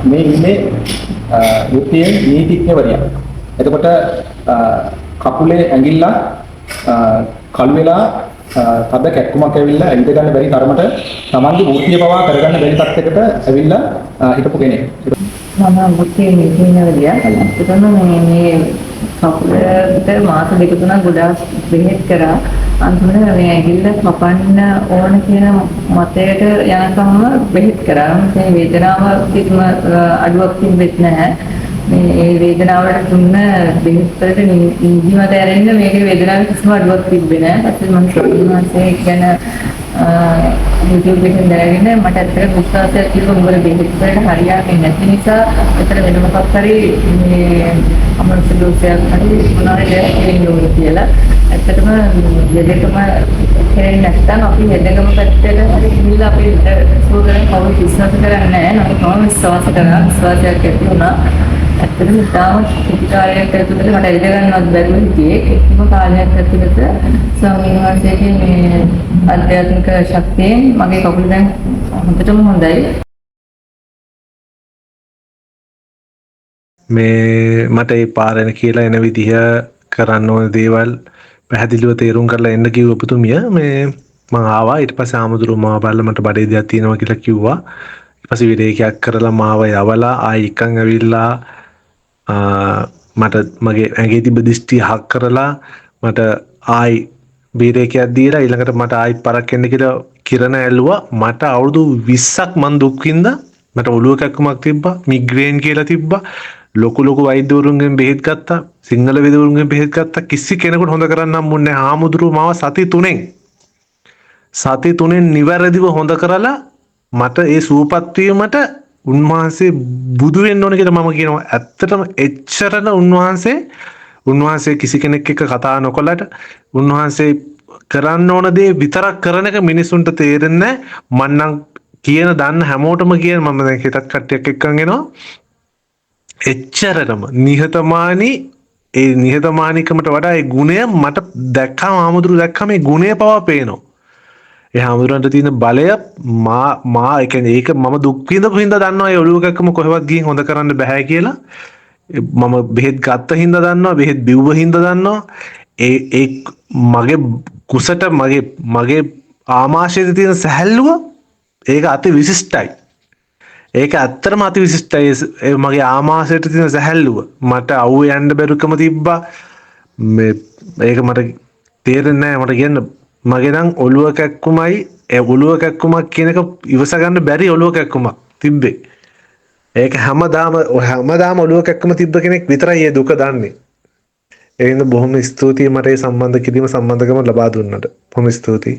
මේ ඉන්නේ වෘත්තීය නීතිඥවරියක්. එතකොට කකුලේ ඇඟිල්ල කළු වෙලා තද කැක්කුමක් ඇවිල්ලා ඇවිද ගන්න බැරි තරමට Tamange වෘත්තීය පවා කරගන්න බැරි තත්යකට ඇවිල්ලා හිටපු කෙනෙක්. මම වෘත්තීය නීතිඥවරිය. ඇත්තටම මේ කකුලට මාස දෙක තුනක් ගොඩාක් බෙහෙත් කරා. අන්තිමට මේ ඇඟිල්ල කපන්න ඕන කියන මතයට යනකම්ම බෙහෙත් කරා. මේ වේදනාව කිසිම අඩුවක් තිබෙත් නැහැ. මේ වේදනාවට දුන්න බෙහෙත් වලට නිදිමත ඇරෙන්න මේකේ වේදනාවේ කිසිම අඩුවක් තිබෙන්නේ නැහැ. ඊපස්සේ මම සෝමනසේ ගැන YouTube එකෙන් දැනගෙන මට ඇත්තට විශ්වාසයක් තිබුණා උඹලා බෙහෙත් වලට හරියන්නේ නැති නිසා ඒතර වෙන මොකක් හරි මේ අමනුෂ්‍ය දෝෂයක් හරි මොනවාරි දෙයක් වෙන්න ඕන කියලා. ඇත්තටම දෙදකම කරන්නේ නැත්නම් අපි දෙදකම පැත්තට හරි ගිහිල්ලා අපි සෝදරන් කවුරු විශ්වාස කරන්නේ නැහැ. නමුත් මම විශ්වාස කරා විශ්වාසයක් ඇති වුණා. ඇත්තටම තාම පිටිකාරයක් ඇතුළත මට ඉඳ ගන්නවත් බැරුව හිටියේ. කිසිම කාලයක් ඇතුළත ස්වාමීන් වහන්සේගේ මේ අධ්‍යාත්මික ශක්තියෙන් මගේ කකුල දැන් හොඳටම හොඳයි. මේ මට ඒ පාරෙන කියලා එන විදිහ කරන්න ඕන දේවල් පැහැදිලිව තේරුම් කරලා එන්න කිව්ව පුතුමිය. මේ මම ආවා. ඊට පස්සේ ආමුදුරු මාව බලලා මට බඩේ දෙයක් තියෙනවා කියලා කිව්වා. ඊට පස්සේ විරේකයක් කරලා මාව යවලා ආයි එකන් ඇවිල්ලා මට මගේ ඇඟේ තිබ්බ දිස්ටි හක් කරලා මට ආයි විරේකයක් දීලා ඊළඟට මට ආයි පරක් එන්න කියලා කිරණ ඇල්ලුවා. මට අවුරුදු 20ක් මං දුක් විඳා. මට ඔළුව කැක්කුමක් තිබ්බා, මිග්‍රේන් කියලා තිබ්බා. ලොකු වෛද්‍යවරුන්ගෙන් බෙහෙත් ගත්තා, සිංහල වෛද්‍යවරුන්ගෙන් බෙහෙත් ගත්තා. කිසි කෙනෙකුට හොඳ කරන්න හම්බුන්නේ නැහැ. ආමුදුරු මාව සති 3න් නිවැරදිව හොඳ කරලා මට ඒ සූපත් වීමට උන්වහන්සේ බුදු වෙන්න ඕන කියලා මම කියනවා. ඇත්තටම එච්චරන උන්වහන්සේ කිසි කෙනෙක් එක්ක කතා නොකලට උන්වහන්සේ කරන්න ඕන දේ විතරක් කරන එක මිනිසුන්ට තේරෙන්නේ නැහැ. මම නම් කියන දන්න හැමෝටම කියන මම දැන් හිතත් කට්ටියක් එක්කන් එනවා. එච්චරටම නිහතමානීකමට වඩා ඒ ගුණය මට දැක්කම ආමුදුරු දැක්කම මේ ගුණය පවා පේනවා. ඒ ආමුදුරන්ට තියෙන බලය මා ඒ කියන්නේ ඒක මම දුක් විඳපු හින්දා දන්නවා ඒ ඔළුව කැක්කම කොහෙවත් ගිහින් හොඳ කරන්න බෑ කියලා. මම බෙහෙත් ගත්ත හින්දා දන්නවා, බෙහෙත් බිව්ව හින්දා දන්නවා. ඒ මගේ කුසට මගේ ආමාශයේ තියෙන සැහැල්ලුව ඒක අති විශිෂ්ටයි. ඒක ඇත්තටම අති විශිෂ්ටයි. මගේ ආමාශයට තියෙන සැහැල්ලුව මට අවුව යන්න බැරුකම තිබ්බා. ඒක මට තේරෙන්නේ නැහැ. මට කියන්න මගේ නම් ඔළුව කැක්කුමයි ඒ ඔළුව කැක්කුමක් කියන එක ඉවස ගන්න බැරි ඔළුව කැක්කුමක් තිබ්බේ. ඒක හැමදාම ඔළුව කැක්කුම තිබ්බ කෙනෙක් විතරයි ඒ දුක දන්නේ. ඒ හින්දා බොහොම ස්තුතියි මට මේ සම්බන්ධ කිරීම සම්බන්ධකම ලබා දුන්නට. බොහොම ස්තුතියි.